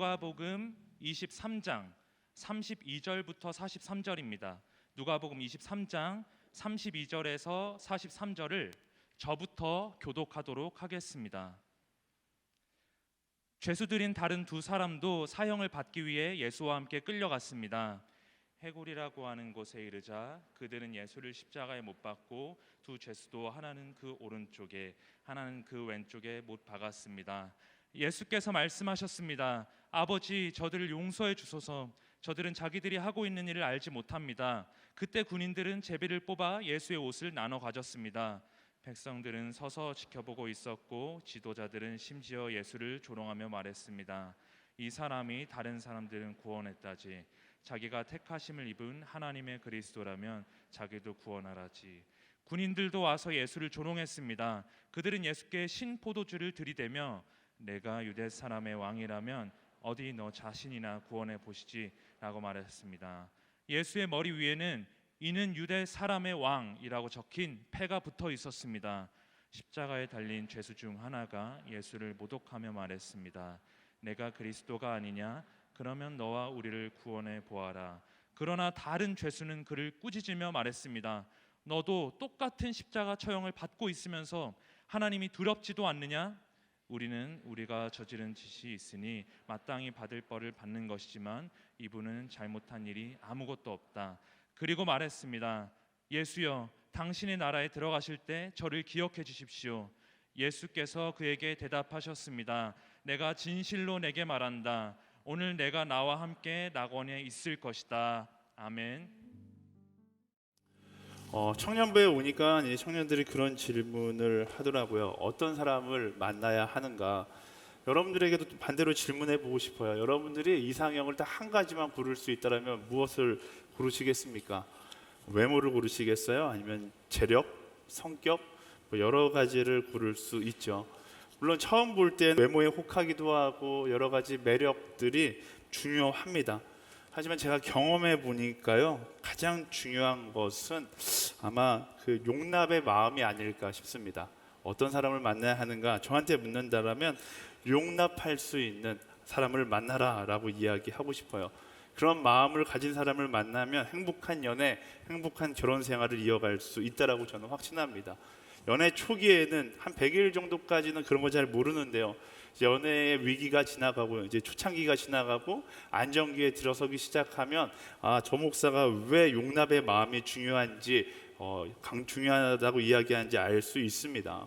누가복음 23장 32절부터 43절입니다. 누가복음 23장 32절에서 43절을 저부터 교독하도록 하겠습니다. 죄수들인 다른 두 사람도 사형을 받기 위해 예수와 함께 끌려갔습니다. 해골이라고 하는 곳에 이르자 그들은 예수를 십자가에 못 박고 두 죄수도 하나는 그 오른쪽에 하나는 그 왼쪽에 못 박았습니다. 예수께서 말씀하셨습니다. 아버지, 저들을 용서해 주소서. 저들은 자기들이 하고 있는 일을 알지 못합니다. 그때 군인들은 제비를 뽑아 예수의 옷을 나눠 가졌습니다. 백성들은 서서 지켜보고 있었고 지도자들은 심지어 예수를 조롱하며 말했습니다. 이 사람이 다른 사람들은 구원했다지 자기가 택하심을 입은 하나님의 그리스도라면 자기도 구원하라지. 군인들도 와서 예수를 조롱했습니다. 그들은 예수께 신포도주를 들이대며 내가 유대 사람의 왕이라면 어디 너 자신이나 구원해 보시지 라고 말했습니다. 예수의 머리 위에는 이는 유대 사람의 왕이라고 적힌 패가 붙어 있었습니다. 십자가에 달린 죄수 중 하나가 예수를 모독하며 말했습니다. 내가 그리스도가 아니냐? 그러면 너와 우리를 구원해 보아라. 그러나 다른 죄수는 그를 꾸짖으며 말했습니다. 너도 똑같은 십자가 처형을 받고 있으면서 하나님이 두렵지도 않느냐? 우리는 우리가 저지른 짓이 있으니 마땅히 받을 벌을 받는 것이지만 이분은 잘못한 일이 아무것도 없다. 그리고 말했습니다. 예수여, 당신의 나라에 들어가실 때 저를 기억해 주십시오. 예수께서 그에게 대답하셨습니다. 내가 진실로 내게 말한다. 오늘 내가 나와 함께 낙원에 있을 것이다. 아멘. 청년부에 오니까 이 청년들이 그런 질문을 하더라고요. 어떤 사람을 만나야 하는가? 여러분들에게도 반대로 질문해 보고 싶어요. 여러분들이 이상형을 딱 한 가지만 고를 수 있다면 무엇을 고르시겠습니까? 외모를 고르시겠어요? 아니면 재력, 성격, 여러 가지를 고를 수 있죠. 물론 처음 볼 때 외모에 혹하기도 하고 여러 가지 매력들이 중요합니다. 하지만 제가 경험해 보니까요, 가장 중요한 것은 아마 그 용납의 마음이 아닐까 싶습니다. 어떤 사람을 만나야 하는가? 저한테 묻는다라면 용납할 수 있는 사람을 만나라 라고 이야기하고 싶어요. 그런 마음을 가진 사람을 만나면 행복한 연애, 행복한 결혼 생활을 이어갈 수 있다라고 저는 확신합니다. 연애 초기에는 한 100일 정도까지는 그런 거 잘 모르는데요, 연애의 위기가 지나가고 이제 초창기가 지나가고 안정기에 들어서기 시작하면 저 목사가 왜 용납의 마음이 중요한지 중요하다고 이야기하는지 알 수 있습니다.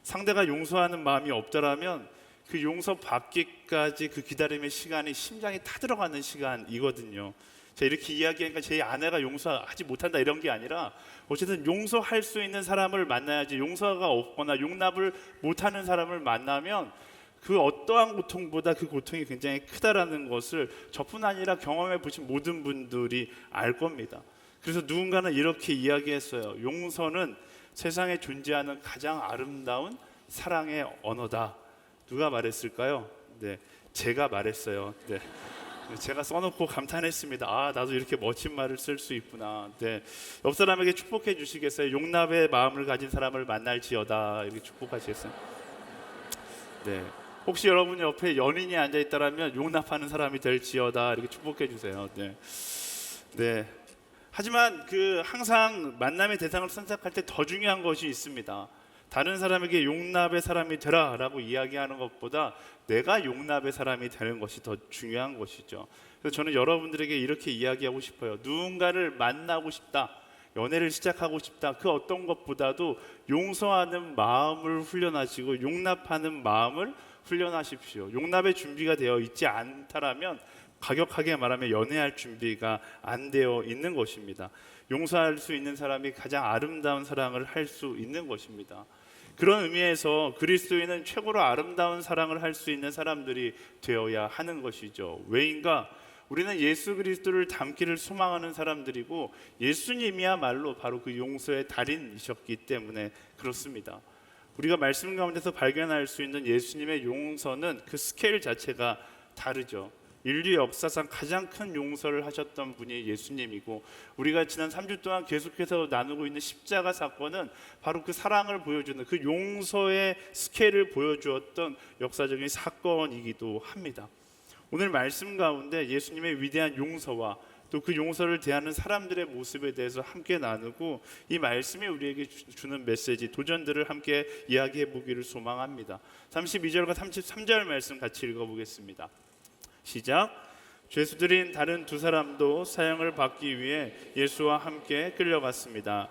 상대가 용서하는 마음이 없더라면 그 용서 받기까지 그 기다림의 시간이 심장이 타들어가는 시간이거든요. 제가 이렇게 이야기하니까 제 아내가 용서하지 못한다 이런 게 아니라 어쨌든 용서할 수 있는 사람을 만나야지, 용서가 없거나 용납을 못하는 사람을 만나면 그 어떠한 고통보다 그 고통이 굉장히 크다라는 것을 저뿐 아니라 경험해 보신 모든 분들이 알 겁니다. 그래서 누군가는 이렇게 이야기했어요. 용서는 세상에 존재하는 가장 아름다운 사랑의 언어다. 누가 말했을까요? 네, 제가 말했어요. 네, 제가 써놓고 감탄했습니다. 나도 이렇게 멋진 말을 쓸 수 있구나. 네, 옆 사람에게 축복해 주시겠어요? 용납의 마음을 가진 사람을 만날지어다. 이렇게 축복하시겠어요? 네, 혹시 여러분 옆에 연인이 앉아 있다라면 용납하는 사람이 될지어다. 이렇게 축복해 주세요. 네, 네. 하지만 항상 만남의 대상을 선택할 때 더 중요한 것이 있습니다. 다른 사람에게 용납의 사람이 되라 라고 이야기하는 것보다 내가 용납의 사람이 되는 것이 더 중요한 것이죠. 그래서 저는 여러분들에게 이렇게 이야기하고 싶어요. 누군가를 만나고 싶다, 연애를 시작하고 싶다, 그 어떤 것보다도 용서하는 마음을 훈련하시고 용납하는 마음을 훈련하십시오. 용납의 준비가 되어 있지 않다라면 가격하게 말하면 연애할 준비가 안 되어 있는 것입니다. 용서할 수 있는 사람이 가장 아름다운 사랑을 할 수 있는 것입니다. 그런 의미에서 그리스도인은 최고로 아름다운 사랑을 할 수 있는 사람들이 되어야 하는 것이죠. 왜인가? 우리는 예수 그리스도를 닮기를 소망하는 사람들이고 예수님이야말로 바로 그 용서의 달인이셨기 때문에 그렇습니다. 우리가 말씀 가운데서 발견할 수 있는 예수님의 용서는 그 스케일 자체가 다르죠. 인류 역사상 가장 큰 용서를 하셨던 분이 예수님이고, 우리가 지난 3주 동안 계속해서 나누고 있는 십자가 사건은 바로 그 사랑을 보여주는, 그 용서의 스케일을 보여주었던 역사적인 사건이기도 합니다. 오늘 말씀 가운데 예수님의 위대한 용서와 또 그 용서를 대하는 사람들의 모습에 대해서 함께 나누고 이 말씀이 우리에게 주는 메시지, 도전들을 함께 이야기해 보기를 소망합니다. 32절과 33절 말씀 같이 읽어보겠습니다. 시작. 죄수들인 다른 두 사람도 사형을 받기 위해 예수와 함께 끌려갔습니다.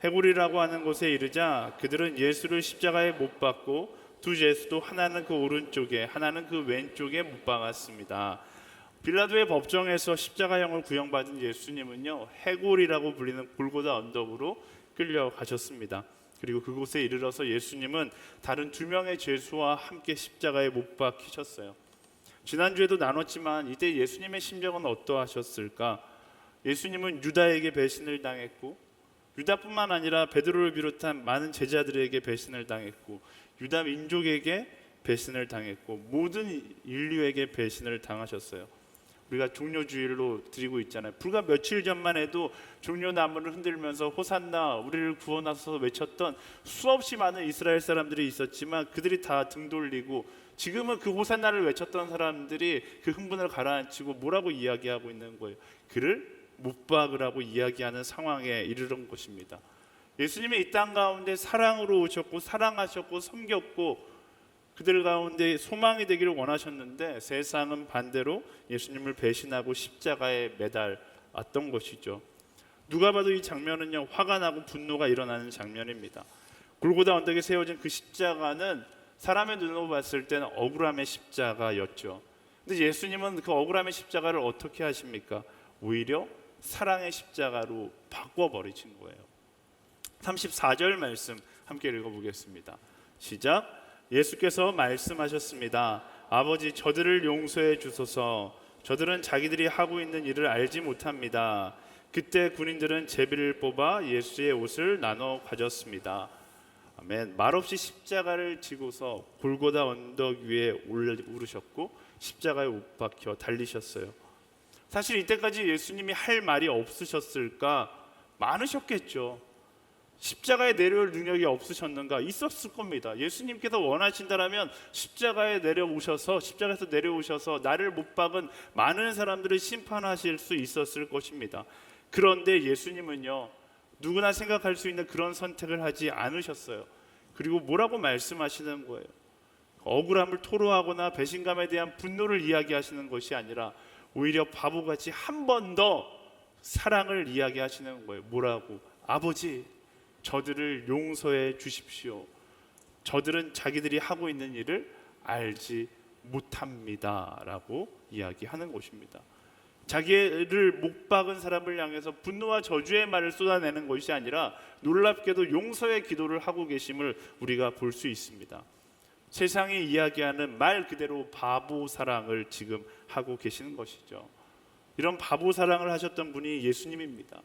해골이라고 하는 곳에 이르자 그들은 예수를 십자가에 못 박고 두 죄수도 하나는 그 오른쪽에 하나는 그 왼쪽에 못 박았습니다. 빌라도의 법정에서 십자가형을 구형받은 예수님은요, 해골이라고 불리는 골고다 언덕으로 끌려가셨습니다. 그리고 그곳에 이르러서 예수님은 다른 두 명의 죄수와 함께 십자가에 못 박히셨어요. 지난주에도 나눴지만 이때 예수님의 심정은 어떠하셨을까? 예수님은 유다에게 배신을 당했고, 유다뿐만 아니라 베드로를 비롯한 많은 제자들에게 배신을 당했고, 유다 민족에게 배신을 당했고, 모든 인류에게 배신을 당하셨어요. 우리가 종려주일로 드리고 있잖아요. 불과 며칠 전만 해도 종려나무를 흔들면서 호산나 우리를 구원하소서 외쳤던 수없이 많은 이스라엘 사람들이 있었지만 그들이 다 등 돌리고, 지금은 그 호산나를 외쳤던 사람들이 그 흥분을 가라앉히고 뭐라고 이야기하고 있는 거예요? 그를 못 박으라고 이야기하는 상황에 이르는 것입니다. 예수님이 이 땅 가운데 사랑으로 오셨고 사랑하셨고 섬겼고 그들 가운데 소망이 되기를 원하셨는데 세상은 반대로 예수님을 배신하고 십자가에 매달았던 것이죠. 누가 봐도 이 장면은요, 화가 나고 분노가 일어나는 장면입니다. 골고다 언덕에 세워진 그 십자가는 사람의 눈으로 봤을 때는 억울함의 십자가였죠. 근데 예수님은 그 억울함의 십자가를 어떻게 하십니까? 오히려 사랑의 십자가로 바꿔버리신 거예요. 34절 말씀 함께 읽어보겠습니다. 시작. 예수께서 말씀하셨습니다. 아버지, 저들을 용서해 주소서. 저들은 자기들이 하고 있는 일을 알지 못합니다. 그때 군인들은 제비를 뽑아 예수의 옷을 나눠 가졌습니다. 아멘. 말없이 십자가를 지고서 골고다 언덕 위에 오르셨고 십자가에 못 박혀 달리셨어요. 사실 이때까지 예수님이 할 말이 없으셨을까? 많으셨겠죠. 십자가에 내려올 능력이 없으셨는가? 있었을 겁니다. 예수님께서 원하신다라면 십자가에서 내려오셔서 나를 못 박은 많은 사람들을 심판하실 수 있었을 것입니다. 그런데 예수님은요, 누구나 생각할 수 있는 그런 선택을 하지 않으셨어요. 그리고 뭐라고 말씀하시는 거예요? 억울함을 토로하거나 배신감에 대한 분노를 이야기하시는 것이 아니라 오히려 바보같이 한 번 더 사랑을 이야기하시는 거예요. 뭐라고? 아버지, 저들을 용서해 주십시오. 저들은 자기들이 하고 있는 일을 알지 못합니다 라고 이야기하는 것입니다. 자기를 못 박은 사람을 향해서 분노와 저주의 말을 쏟아내는 것이 아니라 놀랍게도 용서의 기도를 하고 계심을 우리가 볼 수 있습니다. 세상이 이야기하는 말 그대로 바보 사랑을 지금 하고 계시는 것이죠. 이런 바보 사랑을 하셨던 분이 예수님입니다.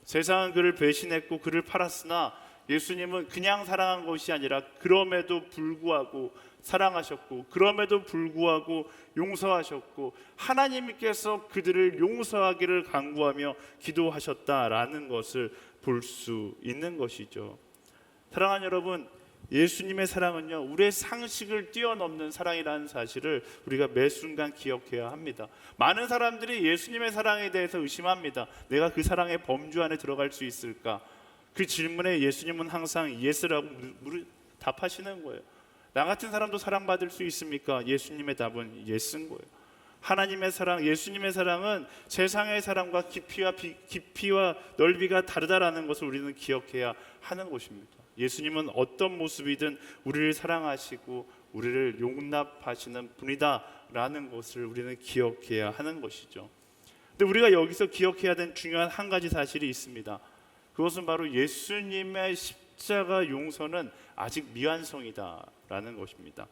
세상은 그를 배신했고 그를 팔았으나 예수님은 그냥 사랑한 것이 아니라 그럼에도 불구하고 사랑하셨고 그럼에도 불구하고 용서하셨고 하나님께서 그들을 용서하기를 간구하며 기도하셨다라는 것을 볼 수 있는 것이죠. 사랑하는 여러분, 예수님의 사랑은요, 우리의 상식을 뛰어넘는 사랑이라는 사실을 우리가 매 순간 기억해야 합니다. 많은 사람들이 예수님의 사랑에 대해서 의심합니다. 내가 그 사랑의 범주 안에 들어갈 수 있을까? 그 질문에 예수님은 항상 예스라고 답하시는 거예요. 나 같은 사람도 사랑받을 수 있습니까? 예수님의 답은 예스인 거예요. 하나님의 사랑, 예수님의 사랑은 세상의 사랑과 깊이와 넓이가 다르다라는 것을 우리는 기억해야 하는 것입니다. 예수님은 어떤 모습이든 우리를 사랑하시고 우리를 용납하시는 분이다라는 것을 우리는 기억해야 하는 것이죠. 근데 우리가 여기서 기억해야 되는 중요한 한 가지 사실이 있습니다. 그것은 바로 예수님의 십자가 용서는 아직 미완성이다라는 것입니다.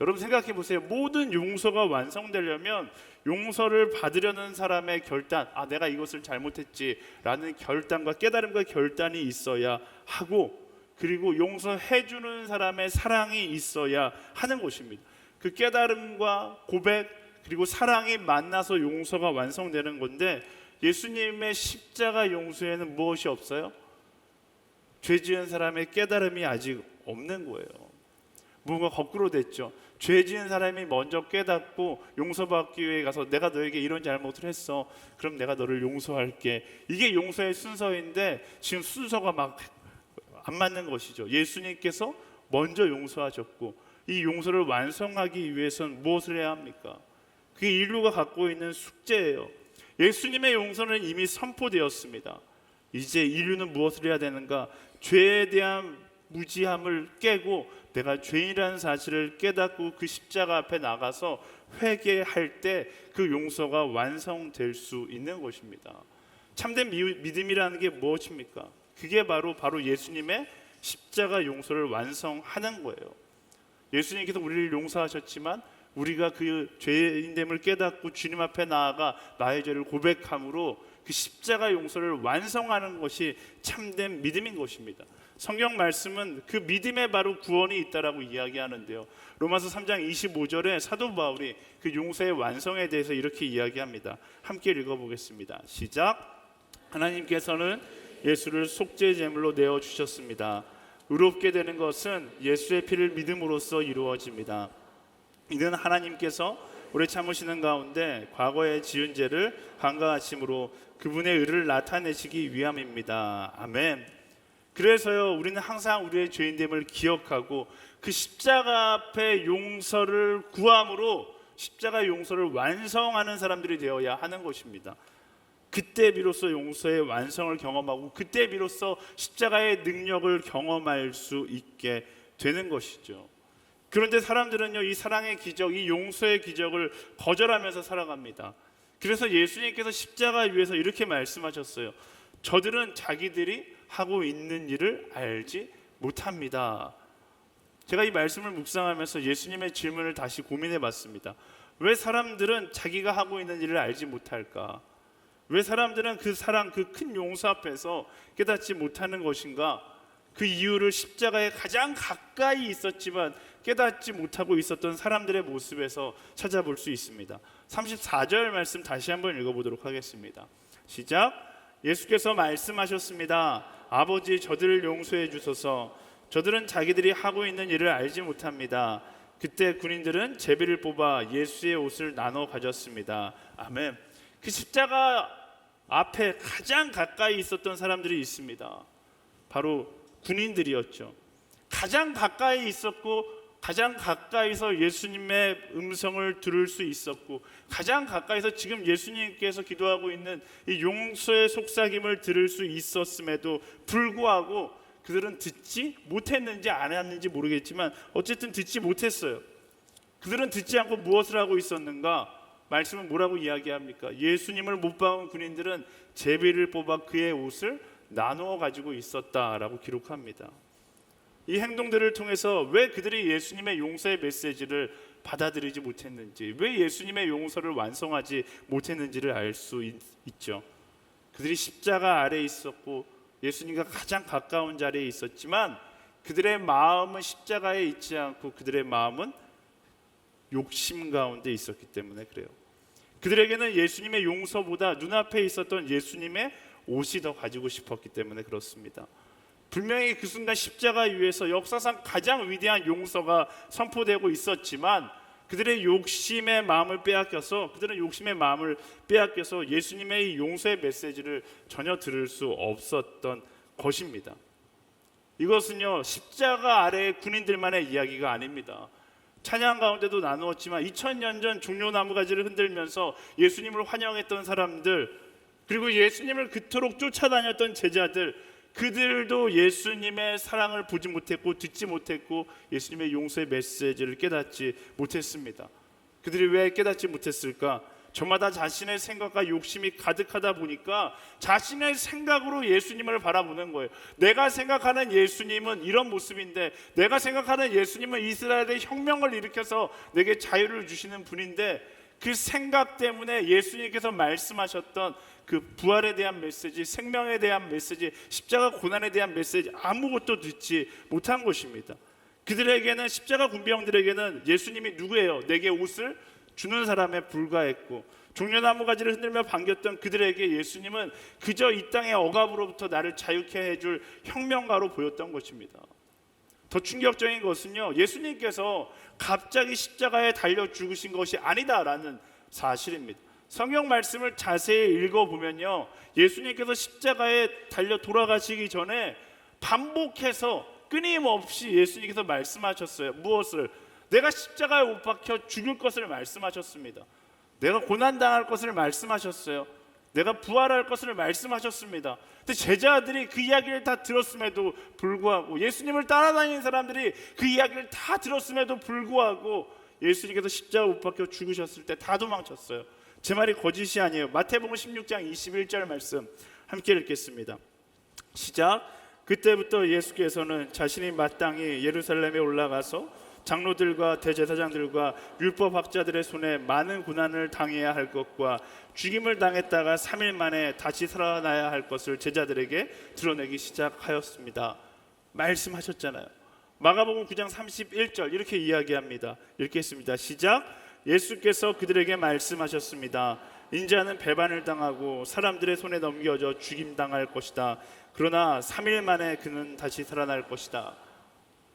여러분 생각해 보세요. 모든 용서가 완성되려면 용서를 받으려는 사람의 결단, 내가 이것을 잘못했지라는 결단과 깨달음과 결단이 있어야 하고, 그리고 용서해 주는 사람의 사랑이 있어야 하는 것입니다. 그 깨달음과 고백 그리고 사랑이 만나서 용서가 완성되는 건데, 예수님의 십자가 용서에는 무엇이 없어요? 죄 지은 사람의 깨달음이 아직 없는 거예요. 뭔가 거꾸로 됐죠. 죄 지은 사람이 먼저 깨닫고 용서받기 위해 가서 내가 너에게 이런 잘못을 했어, 그럼 내가 너를 용서할게. 이게 용서의 순서인데 지금 순서가 막 안 맞는 것이죠. 예수님께서 먼저 용서하셨고 이 용서를 완성하기 위해서는 무엇을 해야 합니까? 그게 인류가 갖고 있는 숙제예요. 예수님의 용서는 이미 선포되었습니다. 이제 인류는 무엇을 해야 되는가? 죄에 대한 무지함을 깨고 내가 죄인이라는 사실을 깨닫고 그 십자가 앞에 나가서 회개할 때 그 용서가 완성될 수 있는 것입니다. 참된 믿음이라는 게 무엇입니까? 그게 바로 예수님의 십자가 용서를 완성하는 거예요. 예수님께서 우리를 용서하셨지만 우리가 그 죄인됨을 깨닫고 주님 앞에 나아가 나의 죄를 고백함으로 그 십자가 용서를 완성하는 것이 참된 믿음인 것입니다. 성경 말씀은 그 믿음에 바로 구원이 있다라고 이야기하는데요. 로마서 3장 25절에 사도 바울이 그 용서의 완성에 대해서 이렇게 이야기합니다. 함께 읽어보겠습니다. 시작. 하나님께서는 예수를 속죄 제물로 내어 주셨습니다. 의롭게 되는 것은 예수의 피를 믿음으로써 이루어집니다. 이는 하나님께서 오래 참으시는 가운데 과거에 지은 죄를 간과하심으로 그분의 의를 나타내시기 위함입니다. 아멘. 그래서요, 우리는 항상 우리의 죄인됨을 기억하고 그 십자가 앞에 용서를 구함으로 십자가 용서를 완성하는 사람들이 되어야 하는 것입니다. 그때 비로소 용서의 완성을 경험하고 그때 비로소 십자가의 능력을 경험할 수 있게 되는 것이죠. 그런데 사람들은요, 이 사랑의 기적, 이 용서의 기적을 거절하면서 살아갑니다. 그래서 예수님께서 십자가 위에서 이렇게 말씀하셨어요. 저들은 자기들이 하고 있는 일을 알지 못합니다. 제가 이 말씀을 묵상하면서 예수님의 질문을 다시 고민해 봤습니다. 왜 사람들은 자기가 하고 있는 일을 알지 못할까? 왜 사람들은 그 사랑, 그 큰 용서 앞에서 깨닫지 못하는 것인가? 그 이유를 십자가에 가장 가까이 있었지만 깨닫지 못하고 있었던 사람들의 모습에서 찾아볼 수 있습니다. 34절 말씀 다시 한번 읽어보도록 하겠습니다. 시작. 예수께서 말씀하셨습니다. 아버지, 저들을 용서해 주소서. 저들은 자기들이 하고 있는 일을 알지 못합니다. 그때 군인들은 제비를 뽑아 예수의 옷을 나눠 가졌습니다. 아멘. 그 십자가 앞에 가장 가까이 있었던 사람들이 있습니다. 바로 군인들이었죠. 가장 가까이 있었고 가장 가까이서 예수님의 음성을 들을 수 있었고 가장 가까이서 지금 예수님께서 기도하고 있는 이 용서의 속삭임을 들을 수 있었음에도 불구하고 그들은 듣지 못했는지 안 했는지 모르겠지만 어쨌든 듣지 못했어요. 그들은 듣지 않고 무엇을 하고 있었는가? 말씀은 뭐라고 이야기합니까? 예수님을 못 박은 군인들은 제비를 뽑아 그의 옷을 나누어 가지고 있었다라고 기록합니다. 이 행동들을 통해서 왜 그들이 예수님의 용서의 메시지를 받아들이지 못했는지, 왜 예수님의 용서를 완성하지 못했는지를 알 수 있죠. 그들이 십자가 아래에 있었고 예수님과 가장 가까운 자리에 있었지만 그들의 마음은 십자가에 있지 않고 그들의 마음은 욕심 가운데 있었기 때문에 그래요. 그들에게는 예수님의 용서보다 눈앞에 있었던 예수님의 옷이 더 가지고 싶었기 때문에 그렇습니다. 분명히 그 순간 십자가 위에서 역사상 가장 위대한 용서가 선포되고 있었지만 그들의 욕심의 마음을 빼앗겨서 예수님의 이 용서의 메시지를 전혀 들을 수 없었던 것입니다. 이것은요, 십자가 아래의 군인들만의 이야기가 아닙니다. 찬양 가운데도 나누었지만 2000년 전 종려나무 가지를 흔들면서 예수님을 환영했던 사람들, 그리고 예수님을 그토록 쫓아다녔던 제자들, 그들도 예수님의 사랑을 보지 못했고 듣지 못했고 예수님의 용서의 메시지를 깨닫지 못했습니다. 그들이 왜 깨닫지 못했을까? 저마다 자신의 생각과 욕심이 가득하다 보니까 자신의 생각으로 예수님을 바라보는 거예요. 내가 생각하는 예수님은 이런 모습인데, 내가 생각하는 예수님은 이스라엘의 혁명을 일으켜서 내게 자유를 주시는 분인데, 그 생각 때문에 예수님께서 말씀하셨던 그 부활에 대한 메시지, 생명에 대한 메시지, 십자가 고난에 대한 메시지 아무것도 듣지 못한 것입니다. 그들에게는, 십자가 군병들에게는 예수님이 누구예요? 내게 옷을 주는 사람에 불과했고, 종려나무 가지를 흔들며 반겼던 그들에게 예수님은 그저 이 땅의 억압으로부터 나를 자유케 해줄 혁명가로 보였던 것입니다. 더 충격적인 것은요, 예수님께서 갑자기 십자가에 달려 죽으신 것이 아니다라는 사실입니다. 성경 말씀을 자세히 읽어보면요, 예수님께서 십자가에 달려 돌아가시기 전에 반복해서 끊임없이 예수님께서 말씀하셨어요. 무엇을? 내가 십자가에 못 박혀 죽을 것을 말씀하셨습니다. 내가 고난당할 것을 말씀하셨어요. 내가 부활할 것을 말씀하셨습니다. 근데 제자들이 그 이야기를 다 들었음에도 불구하고, 예수님을 따라다니는 사람들이 그 이야기를 다 들었음에도 불구하고 예수님께서 십자가 못 박혀 죽으셨을 때 다 도망쳤어요. 제 말이 거짓이 아니에요. 마태복음 16장 21절 말씀 함께 읽겠습니다. 시작. 그때부터 예수께서는 자신이 마땅히 예루살렘에 올라가서 장로들과 대제사장들과 율법학자들의 손에 많은 고난을 당해야 할 것과 죽임을 당했다가 3일 만에 다시 살아나야 할 것을 제자들에게 드러내기 시작하였습니다. 말씀하셨잖아요. 마가복음 9장 31절 이렇게 이야기합니다. 읽겠습니다. 시작. 예수께서 그들에게 말씀하셨습니다. 인자는 배반을 당하고 사람들의 손에 넘겨져 죽임당할 것이다. 그러나 3일 만에 그는 다시 살아날 것이다.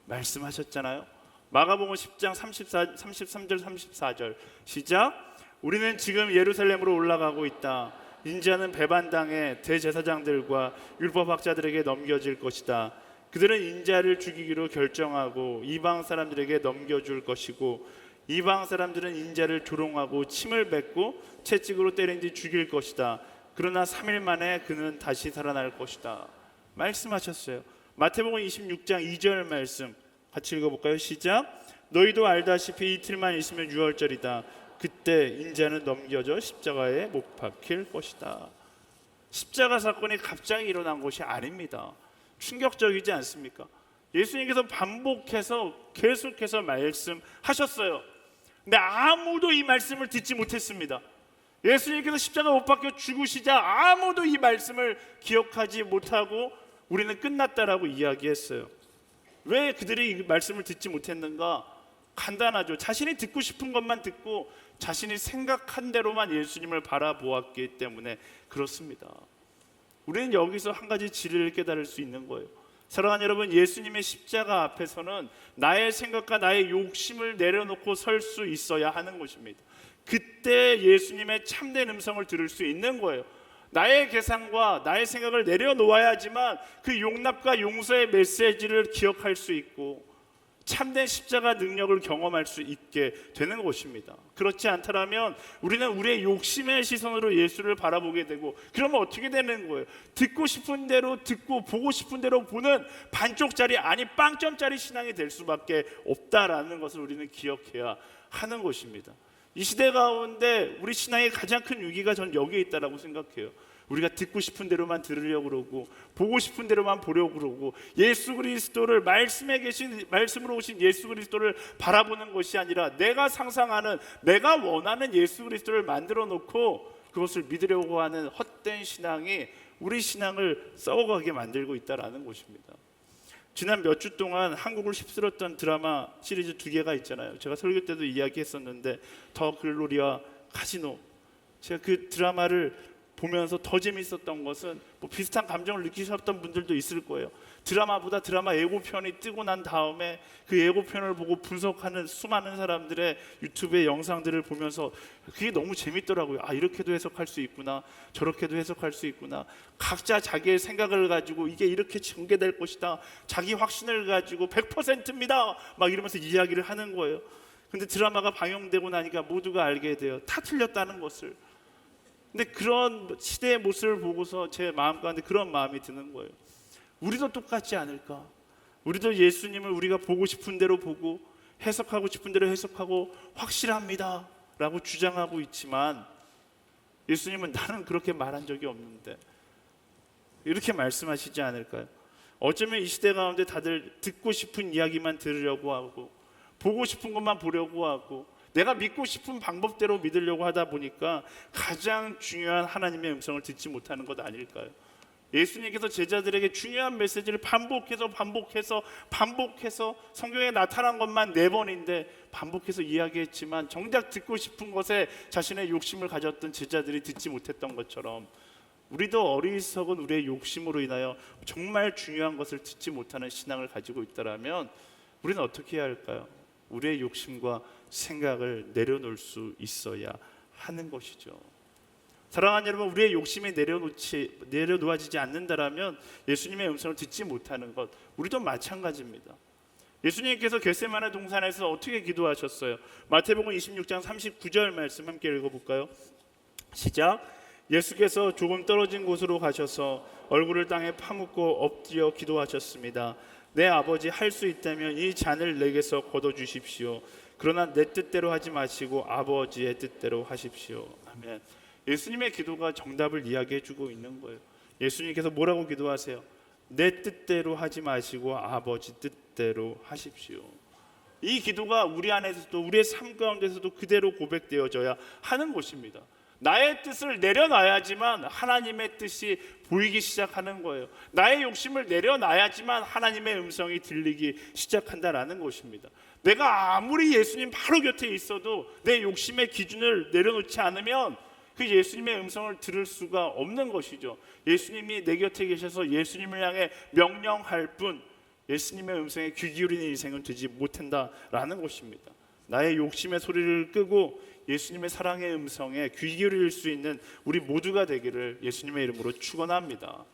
말씀하셨잖아요. 마가복음 10장 33절 34절 시작. 우리는 지금 예루살렘으로 올라가고 있다. 인자는 배반당해 대제사장들과 율법학자들에게 넘겨질 것이다. 그들은 인자를 죽이기로 결정하고 이방 사람들에게 넘겨줄 것이고 이방 사람들은 인자를 조롱하고 침을 뱉고 채찍으로 때린 뒤 죽일 것이다. 그러나 3일 만에 그는 다시 살아날 것이다. 말씀하셨어요. 마태복음 26장 2절 말씀 같이 읽어볼까요? 시작. 너희도 알다시피 이틀만 있으면 유월절이다. 그때 인자는 넘겨져 십자가에 못 박힐 것이다. 십자가 사건이 갑자기 일어난 것이 아닙니다. 충격적이지 않습니까? 예수님께서 반복해서 계속해서 말씀하셨어요. 근데 아무도 이 말씀을 듣지 못했습니다. 예수님께서 십자가 못 박혀 죽으시자 아무도 이 말씀을 기억하지 못하고 우리는 끝났다라고 이야기했어요. 왜 그들이 이 말씀을 듣지 못했는가? 간단하죠. 자신이 듣고 싶은 것만 듣고 자신이 생각한 대로만 예수님을 바라보았기 때문에 그렇습니다. 우리는 여기서 한 가지 진리를 깨달을 수 있는 거예요. 사랑하는 여러분, 예수님의 십자가 앞에서는 나의 생각과 나의 욕심을 내려놓고 설 수 있어야 하는 것입니다. 그때 예수님의 참된 음성을 들을 수 있는 거예요. 나의 계산과 나의 생각을 내려놓아야지만 그 용납과 용서의 메시지를 기억할 수 있고 참된 십자가 능력을 경험할 수 있게 되는 것입니다. 그렇지 않다면 우리는 우리의 욕심의 시선으로 예수를 바라보게 되고, 그러면 어떻게 되는 거예요? 듣고 싶은 대로 듣고 보고 싶은 대로 보는 반쪽짜리 아니 빵점짜리 신앙이 될 수밖에 없다라는 것을 우리는 기억해야 하는 것입니다. 이 시대 가운데 우리 신앙의 가장 큰 위기가 전 여기에 있다라고 생각해요. 우리가 듣고 싶은 대로만 들으려고 그러고 보고 싶은 대로만 보려고 그러고 예수 그리스도를 말씀으로 오신 예수 그리스도를 바라보는 것이 아니라 내가 상상하는 내가 원하는 예수 그리스도를 만들어 놓고 그것을 믿으려고 하는 헛된 신앙이 우리 신앙을 썩어가게 만들고 있다라는 것입니다. 지난 몇 주 동안 한국을 휩쓸었던 드라마 시리즈 2개가 있잖아요. 제가 설교 때도 이야기했었는데 더 글로리와 카지노. 제가 그 드라마를 보면서 더 재밌었던 것은 뭐 비슷한 감정을 느끼셨던 분들도 있을 거예요. 드라마보다 드라마 예고편이 뜨고 난 다음에 그 예고편을 보고 분석하는 수많은 사람들의 유튜브의 영상들을 보면서 그게 너무 재밌더라고요. 아, 이렇게도 해석할 수 있구나, 저렇게도 해석할 수 있구나. 각자 자기의 생각을 가지고 이게 이렇게 전개될 것이다, 자기 확신을 가지고 100%입니다 막 이러면서 이야기를 하는 거예요. 근데 드라마가 방영되고 나니까 모두가 알게 돼요. 다 틀렸다는 것을. 근데 그런 시대의 모습을 보고서 제 마음 가운데 그런 마음이 드는 거예요. 우리도 똑같지 않을까? 우리도 예수님을 우리가 보고 싶은 대로 보고 해석하고 싶은 대로 해석하고 확실합니다 라고 주장하고 있지만 예수님은 나는 그렇게 말한 적이 없는데 이렇게 말씀하시지 않을까요? 어쩌면 이 시대 가운데 다들 듣고 싶은 이야기만 들으려고 하고 보고 싶은 것만 보려고 하고 내가 믿고 싶은 방법대로 믿으려고 하다 보니까 가장 중요한 하나님의 음성을 듣지 못하는 것 아닐까요? 예수님께서 제자들에게 중요한 메시지를 반복해서 성경에 나타난 것만 4번인데 반복해서 이야기했지만 정작 듣고 싶은 것에 자신의 욕심을 가졌던 제자들이 듣지 못했던 것처럼 우리도 어리석은 우리의 욕심으로 인하여 정말 중요한 것을 듣지 못하는 신앙을 가지고 있다면 우리는 어떻게 해야 할까요? 우리의 욕심과 생각을 내려놓을 수 있어야 하는 것이죠. 사랑하는 여러분, 우리의 욕심이 내려놓아지지 않는다라면 예수님의 음성을 듣지 못하는 것, 우리도 마찬가지입니다. 예수님께서 겟세마네 동산에서 어떻게 기도하셨어요? 마태복음 26장 39절 말씀 함께 읽어볼까요? 시작. 예수께서 조금 떨어진 곳으로 가셔서 얼굴을 땅에 파묻고 엎드려 기도하셨습니다. 내 아버지, 할 수 있다면 이 잔을 내게서 거둬주십시오. 그러나 내 뜻대로 하지 마시고 아버지의 뜻대로 하십시오. 아멘. 예수님의 기도가 정답을 이야기해주고 있는 거예요. 예수님께서 뭐라고 기도하세요? 내 뜻대로 하지 마시고 아버지 뜻대로 하십시오. 이 기도가 우리 안에서도, 우리의 삶 가운데서도 그대로 고백되어져야 하는 것입니다. 나의 뜻을 내려놔야지만 하나님의 뜻이 보이기 시작하는 거예요. 나의 욕심을 내려놔야지만 하나님의 음성이 들리기 시작한다라는 것입니다. 내가 아무리 예수님 바로 곁에 있어도 내 욕심의 기준을 내려놓지 않으면 그 예수님의 음성을 들을 수가 없는 것이죠. 예수님이 내 곁에 계셔서 예수님을 향해 명령할 뿐 예수님의 음성에 귀 기울이는 인생은 되지 못한다라는 것입니다. 나의 욕심의 소리를 끄고 예수님의 사랑의 음성에 귀 기울일 수 있는 우리 모두가 되기를 예수님의 이름으로 축원합니다.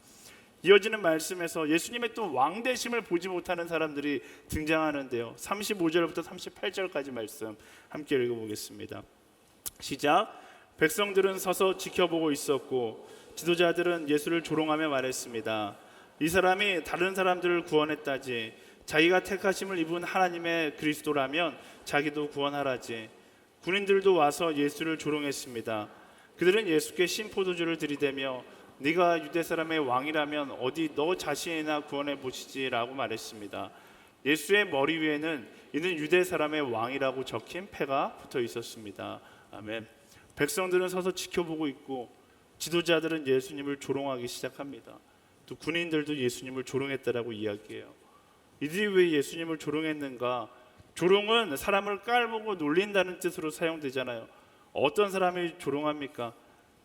이어지는 말씀에서 예수님의 또 왕되심을 보지 못하는 사람들이 등장하는데요. 35절부터 38절까지 말씀 함께 읽어보겠습니다. 시작. 백성들은 서서 지켜보고 있었고 지도자들은 예수를 조롱하며 말했습니다. 이 사람이 다른 사람들을 구원했다지, 자기가 택하심을 입은 하나님의 그리스도라면 자기도 구원하라지. 군인들도 와서 예수를 조롱했습니다. 그들은 예수께 신포도주를 들이대며 네가 유대 사람의 왕이라면 어디 너 자신이나 구원해 보시지라고 말했습니다. 예수의 머리 위에는 이는 유대 사람의 왕이라고 적힌 패가 붙어 있었습니다. 아멘. 백성들은 서서 지켜보고 있고 지도자들은 예수님을 조롱하기 시작합니다. 또 군인들도 예수님을 조롱했다라고 이야기해요. 이들이 왜 예수님을 조롱했는가? 조롱은 사람을 깔보고 놀린다는 뜻으로 사용되잖아요. 어떤 사람이 조롱합니까?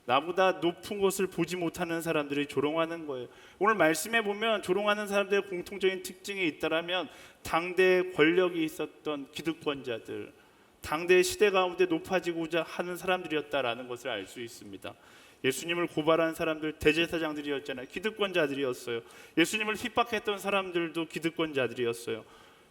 나보다 높은 것을 보지 못하는 사람들이 조롱하는 거예요. 오늘 말씀에 보면 조롱하는 사람들의 공통적인 특징이 있다라면 당대에 권력이 있었던 기득권자들, 당대의 시대 가운데 높아지고자 하는 사람들이었다라는 것을 알 수 있습니다. 예수님을 고발한 사람들 대제사장들이었잖아요. 기득권자들이었어요. 예수님을 핍박했던 사람들도 기득권자들이었어요.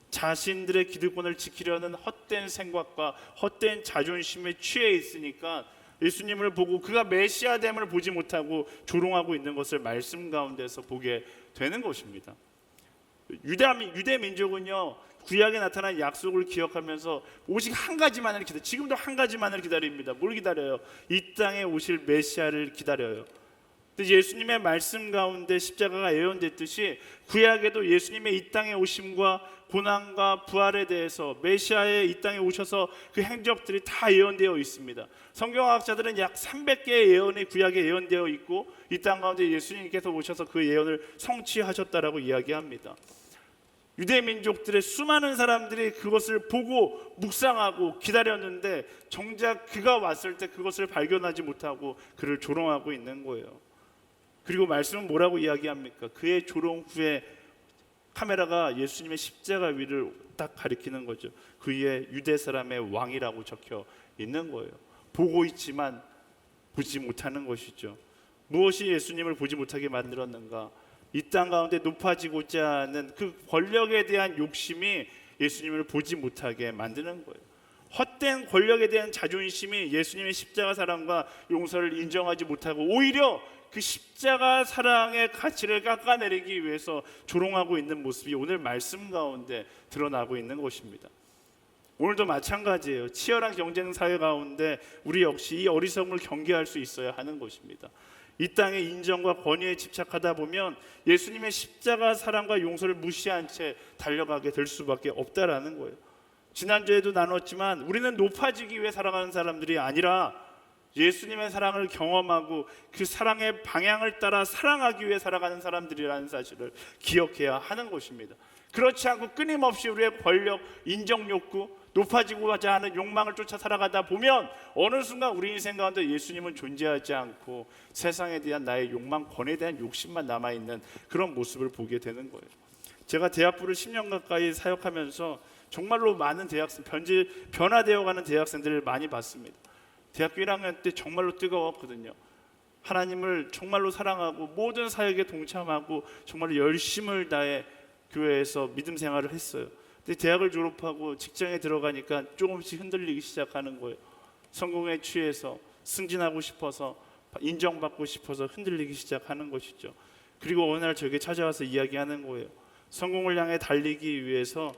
자신들의 기득권을 지키려는 헛된 생각과 헛된 자존심에 취해 있으니까 예수님을 보고 그가 메시아됨을 보지 못하고 조롱하고 있는 것을 말씀 가운데서 보게 되는 것입니다. 유대 민족은요, 구약에 나타난 약속을 기억하면서 오직 한 가지만을 기다려. 지금도 한 가지만을 기다립니다. 뭘 기다려요? 이 땅에 오실 메시아를 기다려요. 근데 예수님의 말씀 가운데 십자가가 예언됐듯이 구약에도 예수님의 이 땅에 오심과 고난과 부활에 대해서 메시아의 이 땅에 오셔서 그 행적들이 다 예언되어 있습니다. 성경학자들은 약 300개의 예언이 구약에 예언되어 있고 이 땅 가운데 예수님께서 오셔서 그 예언을 성취하셨다라고 이야기합니다. 유대 민족들의 수많은 사람들이 그것을 보고 묵상하고 기다렸는데 정작 그가 왔을 때 그것을 발견하지 못하고 그를 조롱하고 있는 거예요. 그리고 말씀은 뭐라고 이야기합니까? 그의 조롱 후에 카메라가 예수님의 십자가 위를 딱 가리키는 거죠. 그 위에 유대 사람의 왕이라고 적혀 있는 거예요. 보고 있지만 보지 못하는 것이죠. 무엇이 예수님을 보지 못하게 만들었는가? 이 땅 가운데 높아지고자 하는 그 권력에 대한 욕심이 예수님을 보지 못하게 만드는 거예요. 헛된 권력에 대한 자존심이 예수님의 십자가 사랑과 용서를 인정하지 못하고 오히려 그 십자가 사랑의 가치를 깎아내리기 위해서 조롱하고 있는 모습이 오늘 말씀 가운데 드러나고 있는 것입니다. 오늘도 마찬가지예요. 치열한 경쟁 사회 가운데 우리 역시 이 어리석음을 경계할 수 있어야 하는 것입니다. 이 땅의 인정과 권위에 집착하다 보면 예수님의 십자가 사랑과 용서를 무시한 채 달려가게 될 수밖에 없다라는 거예요. 지난주에도 나눴지만 우리는 높아지기 위해 살아가는 사람들이 아니라 예수님의 사랑을 경험하고 그 사랑의 방향을 따라 사랑하기 위해 살아가는 사람들이라는 사실을 기억해야 하는 것입니다. 그렇지 않고 끊임없이 우리의 권력, 인정 욕구, 높아지고자 하는 욕망을 쫓아 살아가다 보면 어느 순간 우리 인생 가운데 예수님은 존재하지 않고 세상에 대한 나의 욕망, 권에 대한 욕심만 남아있는 그런 모습을 보게 되는 거예요. 제가 대학부를 10년 가까이 사역하면서 정말로 많은 대학생, 변화되어가는 대학생들을 많이 봤습니다. 대학교 1학년 때 정말로 뜨거웠거든요. 하나님을 정말로 사랑하고 모든 사역에 동참하고 정말로 열심을 다해 교회에서 믿음 생활을 했어요. 근데 대학을 졸업하고 직장에 들어가니까 조금씩 흔들리기 시작하는 거예요. 성공에 취해서 승진하고 싶어서 인정받고 싶어서 흔들리기 시작하는 것이죠. 그리고 어느 날 저에게 찾아와서 이야기하는 거예요. 성공을 향해 달리기 위해서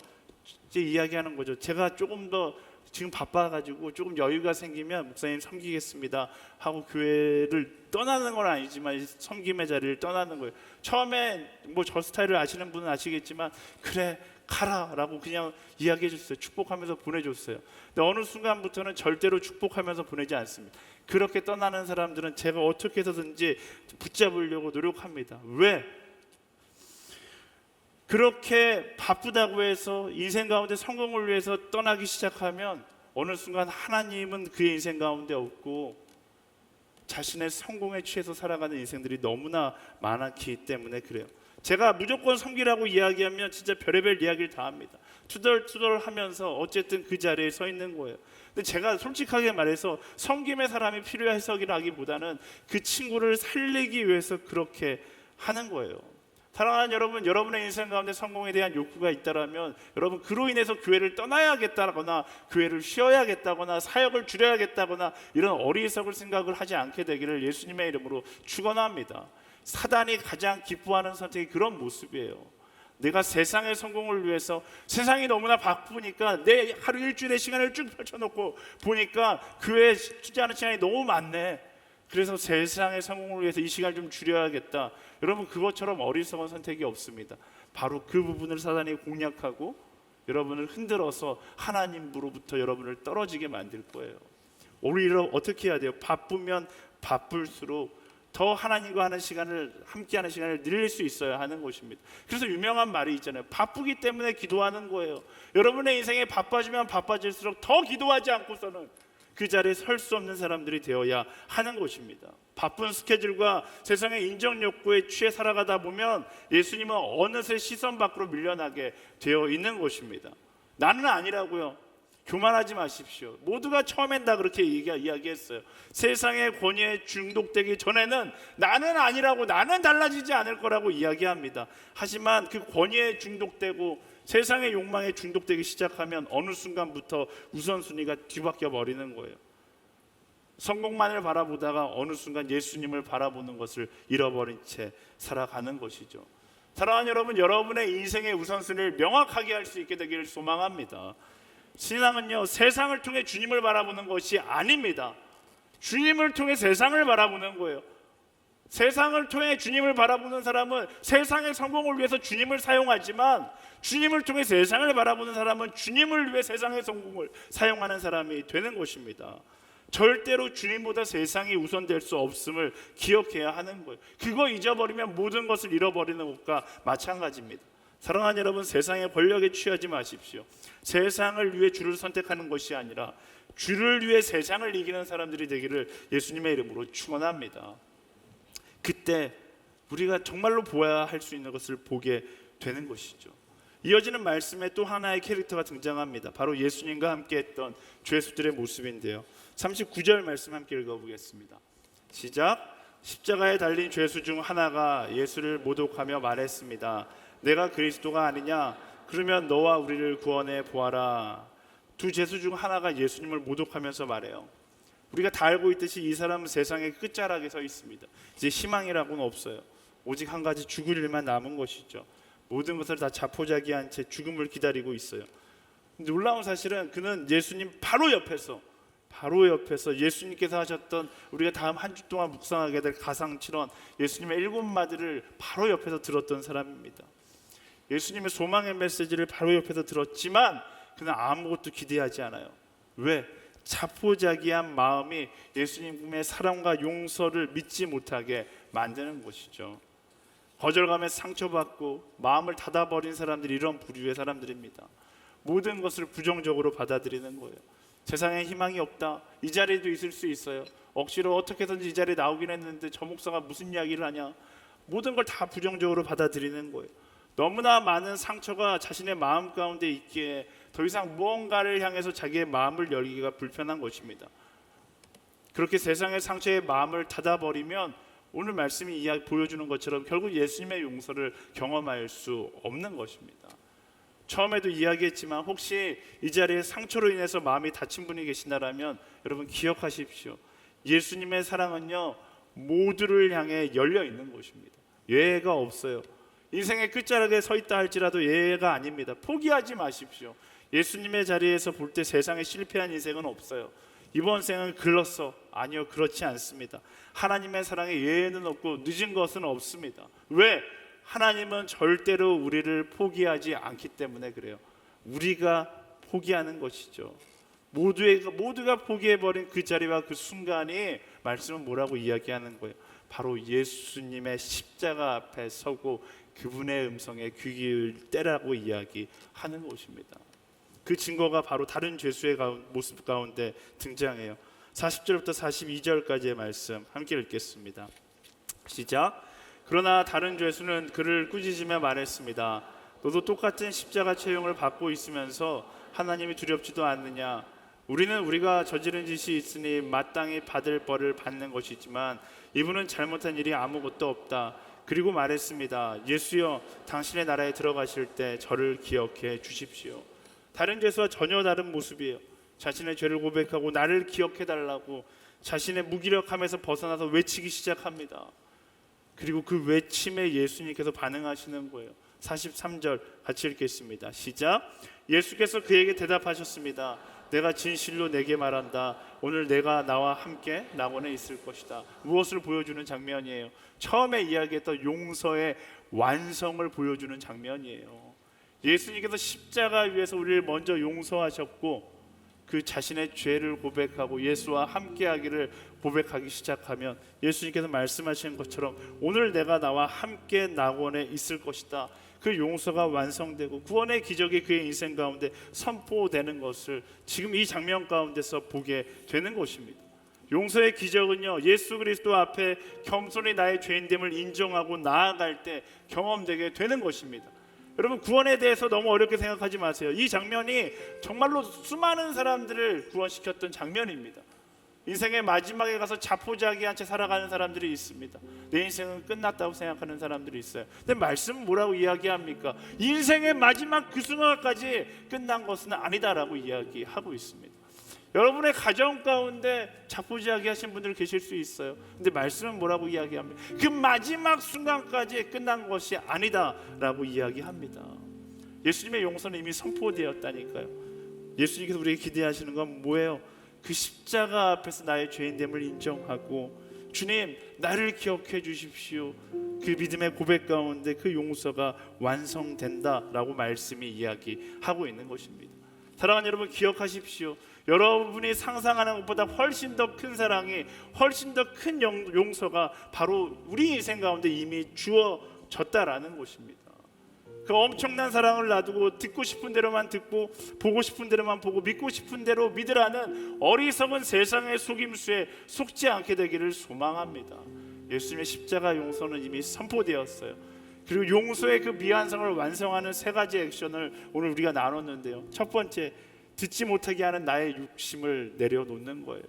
이제 이야기하는 거죠. 제가 조금 더 지금 바빠가지고 조금 여유가 생기면 목사님 섬기겠습니다 하고 교회를 떠나는 건 아니지만 섬김의 자리를 떠나는 거예요. 처음에 뭐 저 스타일을 아시는 분은 아시겠지만 그래 가라라고 그냥 이야기해 줬어요. 축복하면서 보내줬어요. 근데 어느 순간부터는 절대로 축복하면서 보내지 않습니다. 그렇게 떠나는 사람들은 제가 어떻게 해서든지 붙잡으려고 노력합니다. 왜? 그렇게 바쁘다고 해서 인생 가운데 성공을 위해서 떠나기 시작하면 어느 순간 하나님은 그의 인생 가운데 없고 자신의 성공에 취해서 살아가는 인생들이 너무나 많았기 때문에 그래요. 제가 무조건 섬기라고 이야기하면 진짜 별의별 이야기를 다 합니다. 투덜투덜 하면서 어쨌든 그 자리에 서 있는 거예요. 근데 제가 솔직하게 말해서 섬김의 사람이 필요해서라기보다는 그 친구를 살리기 위해서 그렇게 하는 거예요. 사랑하는 여러분, 여러분의 인생 가운데 성공에 대한 욕구가 있다라면 여러분 그로 인해서 교회를 떠나야겠다거나 교회를 쉬어야겠다거나 사역을 줄여야겠다거나 이런 어리석을 생각을 하지 않게 되기를 예수님의 이름으로 축원합니다. 사단이 가장 기뻐하는 선택이 그런 모습이에요. 내가 세상의 성공을 위해서 세상이 너무나 바쁘니까 내 하루 일주일의 시간을 쭉 펼쳐놓고 보니까 교회에 투자하는 시간이 너무 많네. 그래서 세상의 성공을 위해서 이 시간을 좀 줄여야겠다. 여러분 그것처럼 어리석은 선택이 없습니다. 바로 그 부분을 사단이 공략하고 여러분을 흔들어서 하나님으로부터 여러분을 떨어지게 만들 거예요. 오히려 어떻게 해야 돼요? 바쁘면 바쁠수록 더 하나님과 하는 시간을 함께하는 시간을 늘릴 수 있어야 하는 것입니다. 그래서 유명한 말이 있잖아요. 바쁘기 때문에 기도하는 거예요. 여러분의 인생에 바빠지면 바빠질수록 더 기도하지 않고서는 그 자리에 설 수 없는 사람들이 되어야 하는 것입니다. 바쁜 스케줄과 세상의 인정 욕구에 취해 살아가다 보면 예수님은 어느새 시선 밖으로 밀려나게 되어 있는 것입니다. 나는 아니라고요. 교만하지 마십시오. 모두가 처음엔 다 그렇게 이야기했어요. 세상의 권위에 중독되기 전에는 나는 아니라고, 나는 달라지지 않을 거라고 이야기합니다. 하지만 그 권위에 중독되고 세상의 욕망에 중독되기 시작하면 어느 순간부터 우선순위가 뒤바뀌어 버리는 거예요. 성공만을 바라보다가 어느 순간 예수님을 바라보는 것을 잃어버린 채 살아가는 것이죠. 사랑하는 여러분, 여러분의 인생의 우선순위를 명확하게 할 수 있게 되기를 소망합니다. 신앙은요, 세상을 통해 주님을 바라보는 것이 아닙니다. 주님을 통해 세상을 바라보는 거예요. 세상을 통해 주님을 바라보는 사람은 세상의 성공을 위해서 주님을 사용하지만 주님을 통해 세상을 바라보는 사람은 주님을 위해 세상의 성공을 사용하는 사람이 되는 것입니다. 절대로 주님보다 세상이 우선될 수 없음을 기억해야 하는 거예요. 그거 잊어버리면 모든 것을 잃어버리는 것과 마찬가지입니다. 사랑하는 여러분, 세상의 권력에 취하지 마십시오. 세상을 위해 주를 선택하는 것이 아니라 주를 위해 세상을 이기는 사람들이 되기를 예수님의 이름으로 축원합니다. 그때 우리가 정말로 보아야 할 수 있는 것을 보게 되는 것이죠. 이어지는 말씀에 또 하나의 캐릭터가 등장합니다. 바로 예수님과 함께 했던 죄수들의 모습인데요. 39절 말씀 함께 읽어보겠습니다. 시작. 십자가에 달린 죄수 중 하나가 예수를 모독하며 말했습니다. 내가 그리스도가 아니냐? 그러면 너와 우리를 구원해 보아라. 두 죄수 중 하나가 예수님을 모독하면서 말해요. 우리가 다 알고 있듯이 이 사람은 세상의 끝자락에 서 있습니다. 이제 희망이라고는 없어요. 오직 한 가지 죽을 일만 남은 것이죠. 모든 것을 다 자포자기한 채 죽음을 기다리고 있어요. 놀라운 사실은 그는 예수님 바로 옆에서 예수님께서 하셨던 우리가 다음 한 주 동안 묵상하게 될 가상칠언 예수님의 7마디를 바로 옆에서 들었던 사람입니다. 예수님의 소망의 메시지를 바로 옆에서 들었지만 그는 아무것도 기대하지 않아요. 왜? 자포자기한 마음이 예수님의 사랑과 용서를 믿지 못하게 만드는 것이죠. 거절감에 상처받고 마음을 닫아버린 사람들이 이런 부류의 사람들입니다. 모든 것을 부정적으로 받아들이는 거예요. 세상에 희망이 없다. 이 자리에도 있을 수 있어요. 억지로 어떻게든지 이 자리에 나오긴 했는데 저 목사가 무슨 이야기를 하냐. 모든 걸 다 부정적으로 받아들이는 거예요. 너무나 많은 상처가 자신의 마음 가운데 있기에 더 이상 무언가를 향해서 자기의 마음을 열기가 불편한 것입니다. 그렇게 세상의 상처에 마음을 닫아버리면 오늘 말씀이 보여주는 것처럼 결국 예수님의 용서를 경험할 수 없는 것입니다. 처음에도 이야기했지만 혹시 이 자리에 상처로 인해서 마음이 다친 분이 계신다면 여러분 기억하십시오. 예수님의 사랑은요 모두를 향해 열려 있는 것입니다. 예외가 없어요. 인생의 끝자락에 서 있다 할지라도 예외가 아닙니다. 포기하지 마십시오. 예수님의 자리에서 볼 때 세상에 실패한 인생은 없어요. 이번 생은 글렀어. 아니요, 그렇지 않습니다. 하나님의 사랑에 예외는 없고 늦은 것은 없습니다. 왜? 하나님은 절대로 우리를 포기하지 않기 때문에 그래요. 우리가 포기하는 것이죠. 모두가 포기해버린 그 자리와 그 순간이 말씀은 뭐라고 이야기하는 거예요? 바로 예수님의 십자가 앞에 서고 그분의 음성에 귀 기울 때라고 이야기하는 것입니다. 그 증거가 바로 다른 죄수의 모습 가운데 등장해요. 40절부터 42절까지의 말씀 함께 읽겠습니다. 시작. 그러나 다른 죄수는 그를 꾸짖으며 말했습니다. 너도 똑같은 십자가 체형을 받고 있으면서 하나님이 두렵지도 않느냐? 우리는 우리가 저지른 짓이 있으니 마땅히 받을 벌을 받는 것이지만 이분은 잘못한 일이 아무것도 없다. 그리고 말했습니다. 예수여, 당신의 나라에 들어가실 때 저를 기억해 주십시오. 다른 죄수와 전혀 다른 모습이에요. 자신의 죄를 고백하고 나를 기억해 달라고 자신의 무기력함에서 벗어나서 외치기 시작합니다. 그리고 그 외침에 예수님께서 반응하시는 거예요. 43절 같이 읽겠습니다. 시작. 예수께서 그에게 대답하셨습니다. 내가 진실로 내게 말한다. 오늘 내가 나와 함께 낙원에 있을 것이다. 무엇을 보여주는 장면이에요? 처음에 이야기했던 용서의 완성을 보여주는 장면이에요. 예수님께서 십자가 위에서 우리를 먼저 용서하셨고 그 자신의 죄를 고백하고 예수와 함께하기를 고백하기 시작하면 예수님께서 말씀하신 것처럼 오늘 내가 나와 함께 낙원에 있을 것이다. 그 용서가 완성되고 구원의 기적이 그의 인생 가운데 선포되는 것을 지금 이 장면 가운데서 보게 되는 것입니다. 용서의 기적은요 예수 그리스도 앞에 겸손히 나의 죄인됨을 인정하고 나아갈 때 경험되게 되는 것입니다. 여러분 구원에 대해서 너무 어렵게 생각하지 마세요. 이 장면이 정말로 수많은 사람들을 구원시켰던 장면입니다. 인생의 마지막에 가서 자포자기한 채 살아가는 사람들이 있습니다. 내 인생은 끝났다고 생각하는 사람들이 있어요. 근데 말씀은 뭐라고 이야기합니까? 인생의 마지막 그 순간까지 끝난 것은 아니다라고 이야기하고 있습니다. 여러분의 가정 가운데 자포자기하신 분들 계실 수 있어요. 근데 말씀은 뭐라고 이야기합니까? 그 마지막 순간까지 끝난 것이 아니다라고 이야기합니다. 예수님의 용서는 이미 선포되었다니까요. 예수님께서 우리에게 기대하시는 건 뭐예요? 그 십자가 앞에서 나의 죄인됨을 인정하고 주님 나를 기억해 주십시오. 그 믿음의 고백 가운데 그 용서가 완성된다라고 말씀이 이야기하고 있는 것입니다. 사랑하는 여러분 기억하십시오. 여러분이 상상하는 것보다 훨씬 더 큰 사랑이 훨씬 더 큰 용서가 바로 우리 인생 가운데 이미 주어졌다라는 것입니다. 그 엄청난 사랑을 놔두고 듣고 싶은 대로만 듣고 보고 싶은 대로만 보고 믿고 싶은 대로 믿으라는 어리석은 세상의 속임수에 속지 않게 되기를 소망합니다. 예수님의 십자가 용서는 이미 선포되었어요. 그리고 용서의 그 미완성을 완성하는 세 가지 액션을 오늘 우리가 나눴는데요. 첫 번째, 듣지 못하게 하는 나의 욕심을 내려놓는 거예요.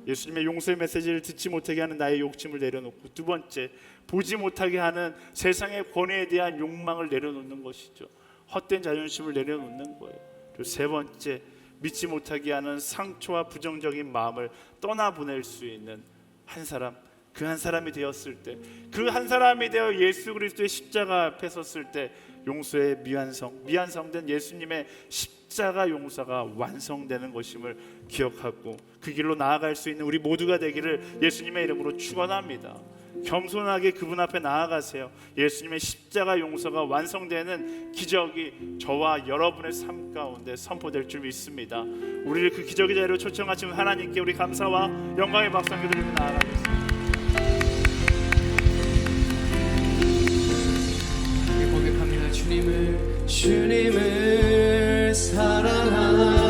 예수님의 용서의 메시지를 듣지 못하게 하는 나의 욕심을 내려놓고, 두 번째, 보지 못하게 하는 세상의 권위에 대한 욕망을 내려놓는 것이죠. 헛된 자존심을 내려놓는 거예요. 그리고 세 번째, 믿지 못하게 하는 상처와 부정적인 마음을 떠나보낼 수 있는 한 사람, 그 한 사람이 되었을 때, 그 한 사람이 되어 예수 그리스도의 십자가 앞에 섰을 때 용서의 미완성된 예수님의 십자가 용서가 완성되는 것임을 기억하고 그 길로 나아갈 수 있는 우리 모두가 되기를 예수님의 이름으로 축원합니다. 겸손하게 그분 앞에 나아가세요. 예수님의 십자가 용서가 완성되는 기적이 저와 여러분의 삶 가운데 선포될 줄 믿습니다. 우리를 그 기적의 자리로 초청하신 하나님께 우리 감사와 영광의 박수 드리며 나아가겠습니다. 고백합니다. 주님을 사랑하는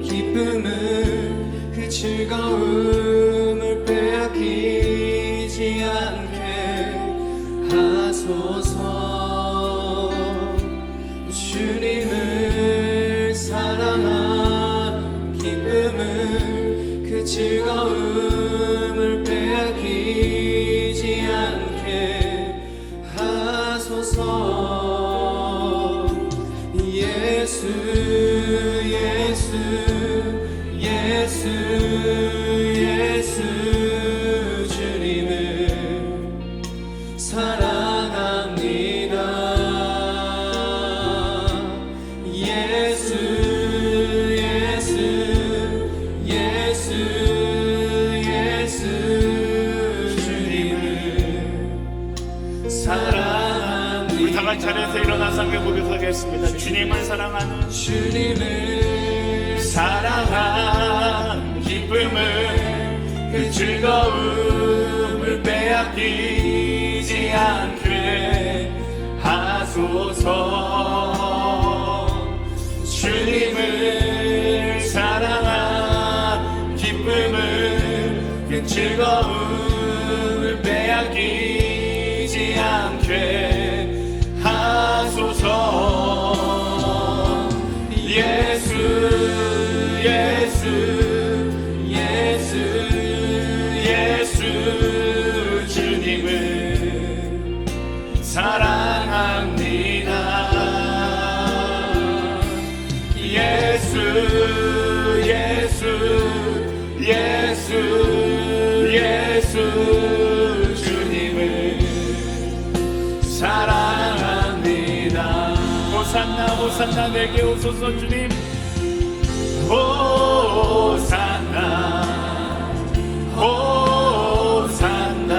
기쁨을, 그 즐거움을 빼앗기지 않게 하소서. 자리에서 일어나서 함께 고백하겠습니다. 주님을 사랑하는 주님을 사랑한 기쁨을 그 즐거움을 빼앗기지 않게 하소서. 주님을 사랑한 기쁨을 그 즐거움을 빼앗기지 않게 하소서. 예수 예수 예수 예수 주님을 사랑합니다. 예수 예수 예수 예수 주님을 사랑합니다. 호산나 호산나 내게 오소서 주님. 호산나 호산나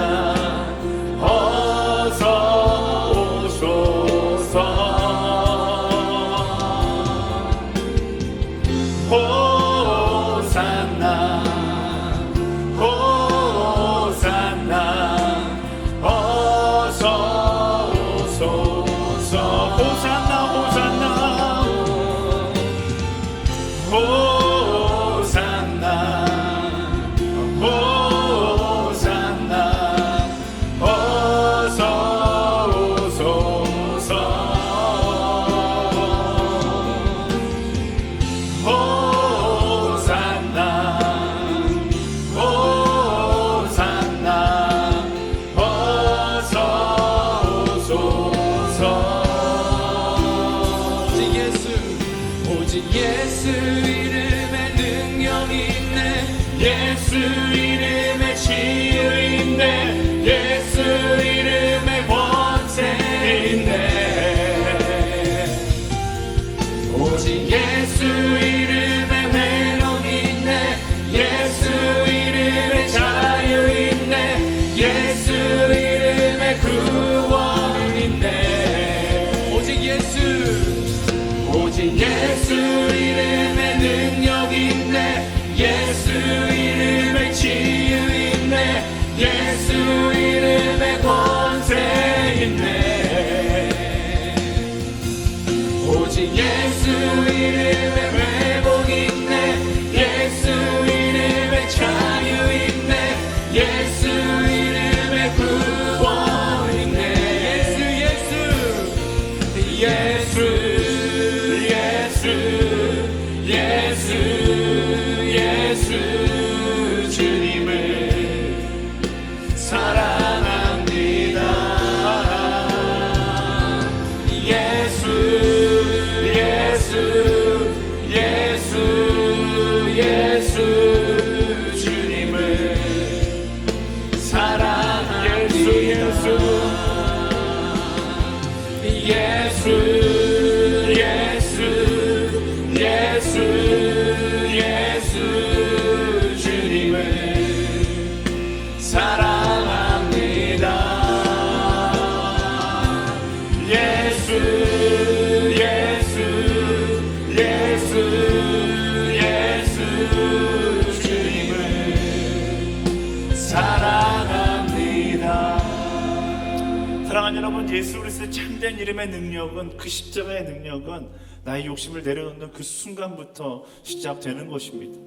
어서 오소서. 호산나 호산나 어서 오소서. 호산나 호산나 호산나 호산나 어서 오소서. 호산나 호산나 어서 오소서. 오직 예수 이름에 능력이 있네. 예수 이름에 치유 있네. 예수 이름에 권세 있네. 오직 예수 이름에 회복이 있네. 예수 이름에 자유 있네. 예수 이름에 구원 있네. 오직 예수 오직 예수 이름에 능력이 있네. 예수 이름에 치유 있네. 예수 이름에 권세 있네. 오직 예수 이름에 회복이 있네. 예수 이름에 자유 있네. 예수 이름에 구원 있네. 예수 예수 예수 예수 예수 주님을 사랑합니다. 예수 예수 예수 예수 주님을 사랑합니다. 예수 예수 예수 예수 주님을 사랑합니다. 예수 예수 예수 예수 주님을 사랑합니다. 사랑하는 여러분, 예수 그리스도의 참된 이름의 능력은, 그 십자가의 능력은 나의 욕심을 내려놓는 그 순간부터 시작되는 것입니다.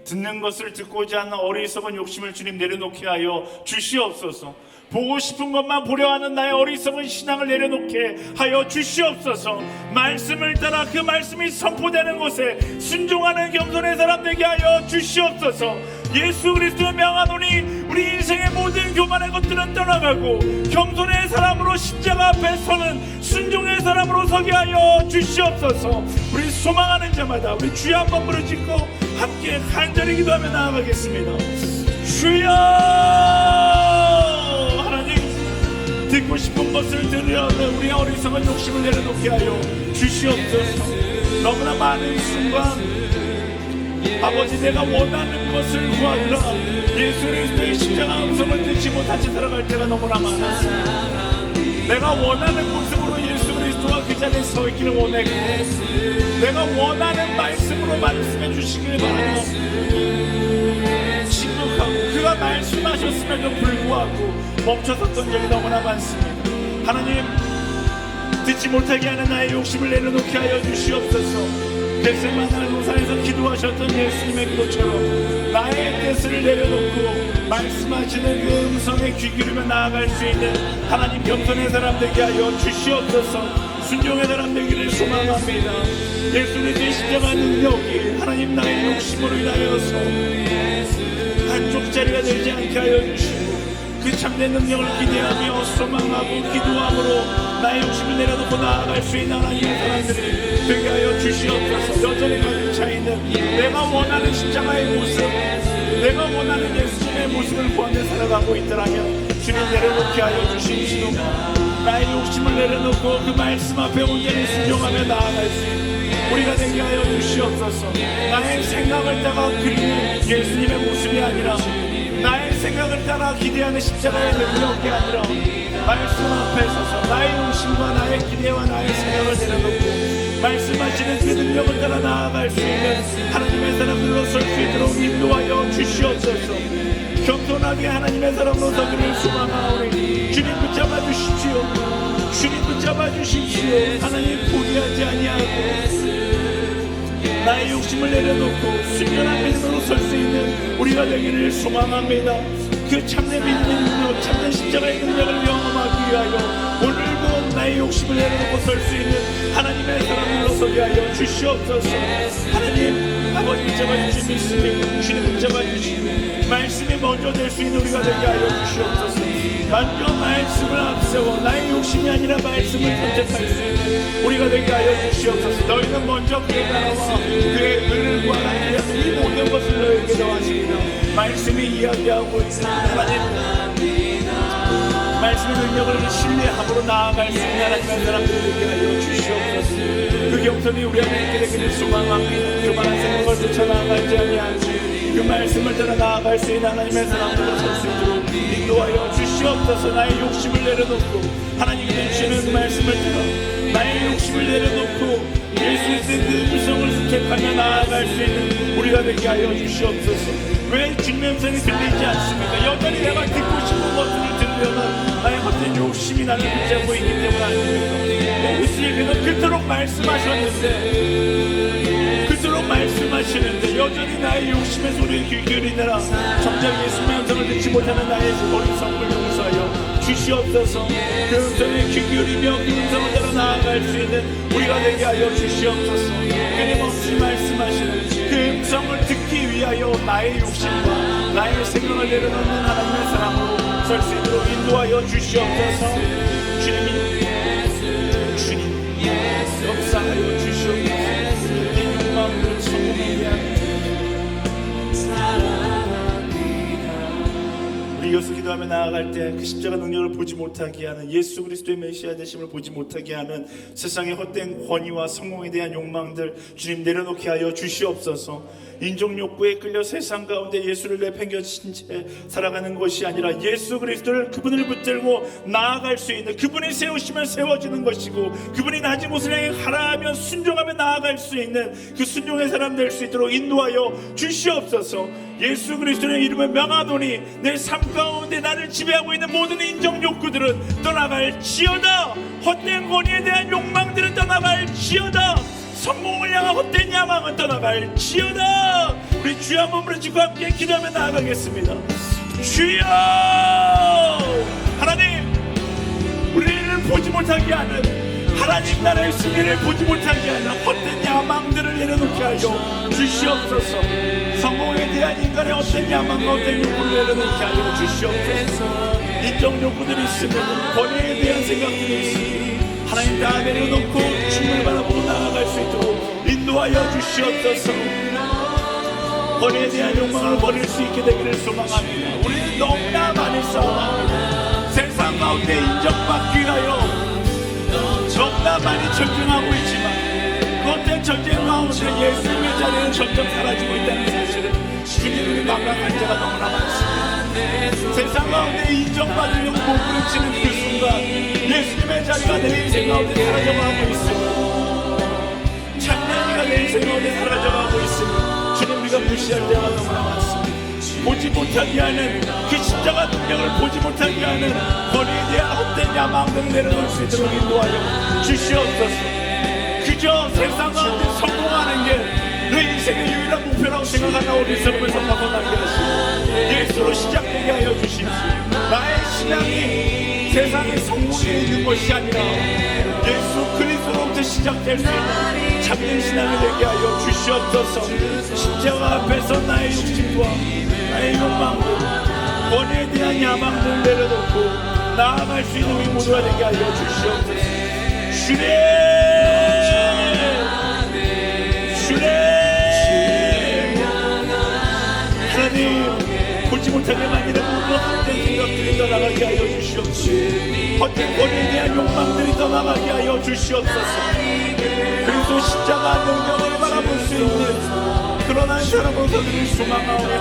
듣는 것을 듣고 오지 않는 어리석은 욕심을 주님 내려놓게 하여 주시옵소서. 보고 싶은 것만 보려 하는 나의 어리석은 신앙을 내려놓게 하여 주시옵소서. 말씀을 따라 그 말씀이 선포되는 곳에 순종하는 겸손의 사람 되게 하여 주시옵소서. 예수 그리스도를 명하노니 우리 인생의 모든 교만의 것들은 떠나가고 겸손의 사람으로 십자가 앞에 서는 순종의 사람으로 서게 하여 주시옵소서. 우리 소망하는 자마다 우리 주여 한번 부르짖고 함께 간절히 기도하며 나아가겠습니다. 주여, 하나님, 듣고 싶은 것을 들으려 우리 어리석은 욕심을 내려놓게 하여 주시옵소서. 너무나 많은 순간 아버지, 내가 원하는 것을 구하느라 예수 그리스도의 십자가 음성을 듣지 못하지 살아갈 때가 너무나 많았습니다. 내가 원하는 모습으로 예수 그리스도 그리스도가 그 자리에 서 있기를 원하고 내가 원하는 말씀으로 말씀해 주시길 바라며 침묵하고 그가 말씀하셨음에도 불구하고 멈춰섰던 적이 너무나 많습니다. 하나님, 듣지 못하게 하는 나의 욕심을 내려놓게 하여 주시옵소서. 겟세마네 동산에서 기도하셨던 예수님의 기도처럼 나의 뜻을 내려놓고 말씀하시는 그 음성에 귀 기울이며 나아갈 수 있는 하나님 겸손의 사람 되게 하여 주시옵소서. 순종의 사람 되기를 소망합니다. 예수 그리스도의 십자가 능력이 하나님 나의 욕심으로 인하여서 한쪽짜리가 되지 않게 하여 주시고 그 참된 능력을 기대하며 소망하고 기도함으로 나의 욕심을 내려놓고 나아갈 수 있는 하나님의 사람들이 되게 하여 주시옵소서. 여전히 가득 차있는 내가 원하는 십자가의 모습, 내가 원하는 예수님의 모습을 보며 살아가고 있더라면 주님 내려놓게 하여 주시옵시고 나의 욕심을 내려놓고 그 말씀 앞에 온전히 순종하며 나아갈 수 있는 우리가 되게 하여 주시옵소서. 나의 생각을 따라 그리는 예수님의 모습이 아니라 나의 생각을 따라 기대하는 십자가의 능력이 아니라 말씀 앞에 서서 나의 욕심과 나의 기대와 나의 생각을 내려놓고 말씀하시는 그 능력을 따라 나아갈 수 있는 하나님의 사람들로 설 수 있도록 인도하여 주시옵소서. 겸손하게 하나님의 사람으로 서기를 소망하오니 주님 붙잡아 주십시오. 주님 붙잡아 주십시오. 하나님 포기하지 아니하고 나의 욕심을 내려놓고 순전한 믿음으로 설 수 있는 우리가 되기를 소망합니다. 그 참된 믿음의 능력, 참된 십자가의 능력을 경험하기 위하여 오늘도 나의 욕심을 내려놓고 설 수 있는 하나님의 사람으로 서게 하여 주시옵소서. 하나님 아버지 붙잡아 주신 믿음이 주님 붙잡아 주시고 말씀이 먼저 될 수 있는 우리가 되게 하여 주시옵소서. 먼저 말씀을 앞세워 나의 욕심이 아니라 말씀을 선택할 수 있는 우리가 되게 하여 주시옵소서. 너희는 먼저 그의 나라와 그의 의를 구하라. 이 모든 것을 너희에게 더하시리라. 말씀이 이야기하고 있는 하나님 말씀의 능력을 신뢰함으로 나아갈 수 있는 하나님의 사람들을 되게 하여 주시옵소서. 그 경선이 우리 안에 있게 되기를 소망합니다. 그만한 생각을 쫓아나아갈지 아니한지 그 말씀을 따라 나아갈 수 있는 하나님의 사람들로 설 수 있도록 인도하여 주시옵소서. 나의 욕심을 내려놓고 하나님이 주시는 말씀을 따라 나의 욕심을 내려놓고 예수의 그 음성을 선택하며 나아갈 수 있는 우리가 되게 하여 주시옵소서. 왜 뒷면선이 들리지 않습니까? 여전히 내가 듣고 싶은 것들을 들으려면 나의 헛된 욕심이 나를 붙잡고 있기 때문에 아닙니까? 예수님께서 그토록 말씀하셨는데 그토록 말씀하시는데 여전히 나의 욕심의 소리에 귀 기울이느라 정작 예수님의 음성을 듣지 못하는 나의 어리석음을 용서하여 주시옵소서. 그 음성에 귀 기울이며 그 음성을 따라 나아갈 수 있는 우리가 되게 하여 주시옵소서. 끊임없이 말씀하시는 그 음성을 듣기 위하여 나의 욕심과 나의 생각을 내려놓는 하나님의 사랑으로 설 수 있도록 인도하여 주시옵소서. 주님 역사하여 주시옵소서. 이 마음으로 성공하게 하옵소서. 우리 이어서 기도하며 나아갈 때 그 십자가 능력을 보지 못하게 하는 예수 그리스도의 메시아 되심을 보지 못하게 하는 세상의 헛된 권위와 성공에 대한 욕망들 주님 내려놓게 하여 주시옵소서. 인종 욕구에 끌려 세상 가운데 예수를 내팽겨친 채 살아가는 것이 아니라 예수 그리스도를 그분을 붙들고 나아갈 수 있는 그분이 세우시면 세워지는 것이고 그분이 낮은 곳을 향해 가라 하면 순종하며 나아갈 수 있는 그 순종의 사람 될 수 있도록 인도하여 주시옵소서. 예수 그리스도의 이름을 명하노니 내 삶 가운데 나를 지배하고 있는 모든 인정 욕구들은 떠나갈지어다. 헛된 권위에 대한 욕망들은 떠나갈지어다. 성공을 향한 헛된 야망은 떠나갈지어다. 우리 주여 한 몸으로 지고 함께 기도하며 나아가겠습니다. 주여 하나님 우리를 보지 못하게 하는 하나님 나라의 승리를 보지 못하게 하는 헛된 야망들을 내려놓게 하여 주시옵소서. 성공에 대한 인간의 헛된 야망과 헛된 욕구를 내려놓게 하여 주시옵소서. 인정 욕구들이 있으면 권위에 대한 생각들이 있으면 하나님 다 내려놓고 주님을 바라보고 나아갈 수 있도록 인도하여 주시옵소서. 권위에 대한 욕망을 버릴 수 있게 되기를 소망합니다. 우리는 너무나 많이 싸워합니다. 세상 가운데 인정받기 위하여 너무나 많이 전쟁하고 있지만 그것된 전쟁 가운데 예수님의 자리는 점점 사라지고 있다는 사실은 주님을 망각할 때가 너무나 많습니다. 세상 가운데 인정받으려고 몸부림치는 그 순간 예수님의 자리가 내 인생 가운데 사라져가고 있으니, 찬양이가 내 인생 가운데 사라져가고 있으니 주님, 우리가 무시할 때가 너무나 많습니다. 보지 못하게 하는 그 십자가 능력을 보지 못하게 하는 권위에 대한 헛된 야망을 내려놓을 수 있도록 인도하여 주시옵소서. 그저 세상 가운데 성공하는 게 내 인생의 유일한 목표라고 생각하나 우리 삶에서 벗어나게 하시고 예수로 시작되게 하여 주십시오. 나의 신앙이 세상의 성공에 있는 것이 아니라 예수 그리스도로부터 시작될 수 있는 참된 신앙이 되게 하여 주시옵소서. 십자가 앞에서 나의 욕심과 나의 욕망들, 권위에 대한 야망들을 내려놓고 나아갈 수 있는 우리 모두가 되게 하여 주시옵소서. 주님, 하나님, 보지 못하게 만드는 모든 헛된 생각들이 떠나가게 하여 주시옵소서. 헛된 권위에 대한 욕망들이 떠나가게 하여 주시옵소서. 그리고 십자가 능력을 바라볼 수 있는 그런 한 사람으로서 늘 소망하오니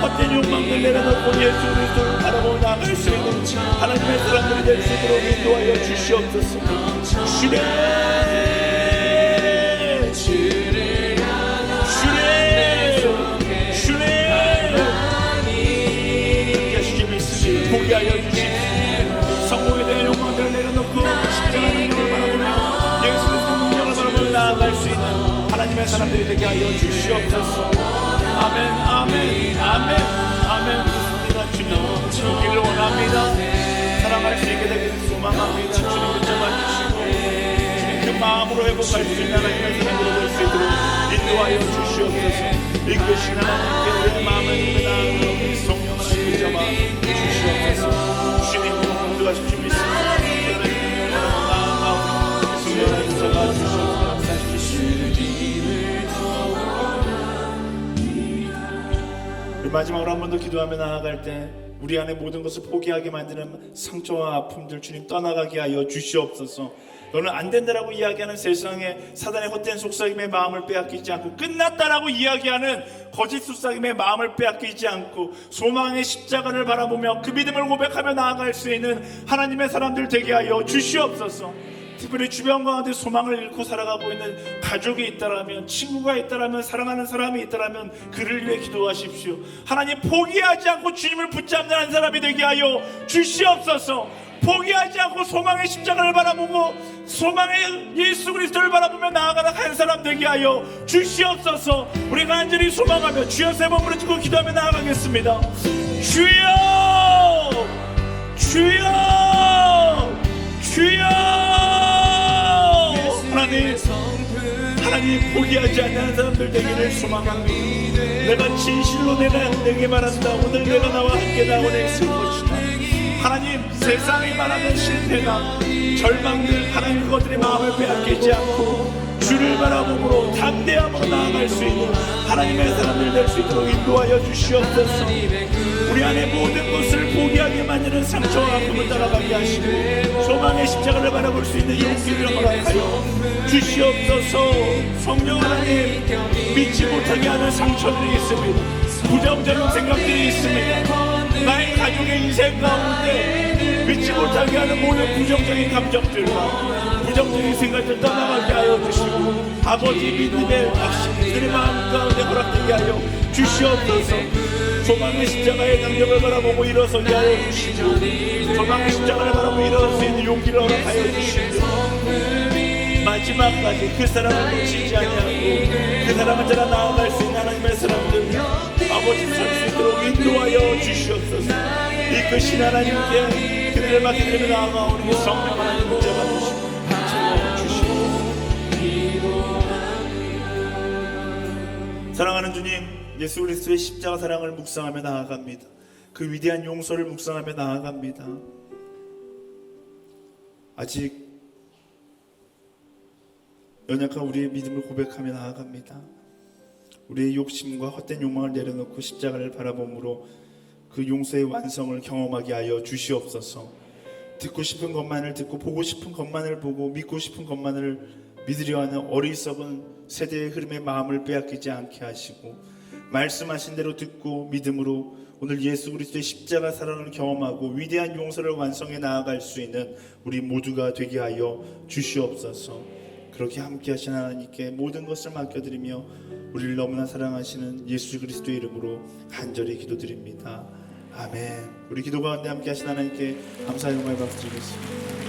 헛된 욕망들 내려놓고 예수 그리스도를 바라보고 나아갈 수 있는 하나님의 사람들이 될 수 있도록 인도하여 주시옵소서. 주님, 포기하여 주십시오. 성공에 대한 욕망들을 내려놓고 십자가 능력을 바라보며 예수 그리스도 능력을 바라보며 나아갈 수 있는 하나님의 사람들이 되게 하여 주시옵소서. 아멘, 아멘, 아멘, 아멘. 믿습니다. 주님, 주기를 원합니다. 사랑할 수 있게 되기를 소망합니다. 주님 붙잡아 주시고 주님 그 마음으로 회복할 수 있는 하나님의 사람들이 될 수 있도록 인도하여 주시옵소서. 이끄신 하나님께 우리의 마음을 믿으나 우리 성령을 붙잡아 주시옵소서. 주님 인도하십시오. 믿습니다. 나아가오니 성령을 붙잡아 주시옵소서. 마지막으로 한 번 더 기도하며 나아갈 때 우리 안에 모든 것을 포기하게 만드는 상처와 아픔들 주님 떠나가게 하여 주시옵소서. 너는 안 된다라고 이야기하는 세상에 사단의 헛된 속삭임의 마음을 빼앗기지 않고 끝났다라고 이야기하는 거짓 속삭임의 마음을 빼앗기지 않고 소망의 십자가를 바라보며 그 믿음을 고백하며 나아갈 수 있는 하나님의 사람들 되게 하여 주시옵소서. 특별히 주변 가운데 소망을 잃고 살아가고 있는 가족이 있다라면, 친구가 있다라면, 사랑하는 사람이 있다라면 그를 위해 기도하십시오. 하나님, 포기하지 않고 주님을 붙잡는 한 사람이 되게 하여 주시옵소서. 포기하지 않고 소망의 십자가를 바라보고 소망의 예수 그리스도를 바라보며 나아가는 한 사람 되게 하여 주시옵소서. 우리가 간절히 소망하며 주여 세 번 부르짖고 기도하며 나아가겠습니다. 주여, 주여, 주여. 하나님 포기하지 않는 사람들 되기를 소망합니다. 내가 진실로 내게 말한다. 오늘 내가 나와 함께 나오네 있을 것이다. 하나님, 세상이 말하는 실패가 절망들 하나님 그것들이 마음을 빼앗기지 않고 주를 바라보므로 담대함으로 나아갈 수 있는 하나님의 사람들 될 수 있도록 인도하여 주시옵소서. 우리 안에 모든 것을 포기하게 만드는 상처와 아픔을 따라가게 하시고 소망의 십자가를 바라볼 수 있는 용기를 허락하여 주시옵소서. 성령 하나님, 믿지 못하게 하는 상처들이 있습니다. 부정적인 생각들이 있습니다. 나의 가족의 인생 가운데 믿지 못하게 하는 모든 부정적인 감정들과 부정적인 생각들 떠나가게 하여 주시고 아버지 믿음의 확신들의 마음 가운데 허락되게 하여 주시옵소서. 소망의 십자가의 능력을 바라보고 일어서게 하여 주시고 소망의 십자가를 바라보고 일어설 수 있는 용기를 허락하여 주시고 마지막까지 그 사람을 놓치지 아니하고 그 사람을 따라 나아갈 수 있는 하나님의 사람들 아버지 설 수 있도록 인도하여 주시옵소서. 이끄신 하나님께 그들을 맡기드리며 나아가오니 성령 하나님 붙잡아 주시고 사랑하는 주님, 예수 그리스도의 십자가 사랑을 묵상하며 나아갑니다. 그 위대한 용서를 묵상하며 나아갑니다. 아직 연약한 우리의 믿음을 고백하며 나아갑니다. 우리의 욕심과 헛된 욕망을 내려놓고 십자가를 바라봄으로 그 용서의 완성을 경험하게 하여 주시옵소서. 듣고 싶은 것만을 듣고 보고 싶은 것만을 보고 믿고 싶은 것만을 믿으려 하는 어리석은 세대의 흐름의 마음을 빼앗기지 않게 하시고 말씀하신 대로 듣고 믿음으로 오늘 예수 그리스도의 십자가 사랑을 경험하고 위대한 용서를 완성해 나아갈 수 있는 우리 모두가 되게 하여 주시옵소서. 그렇게 함께 하신 하나님께 모든 것을 맡겨드리며 우리를 너무나 사랑하시는 예수 그리스도의 이름으로 간절히 기도드립니다. 아멘. 우리 기도 가운데 함께 하신 하나님께 감사의 영광을 박수 드리겠습니다.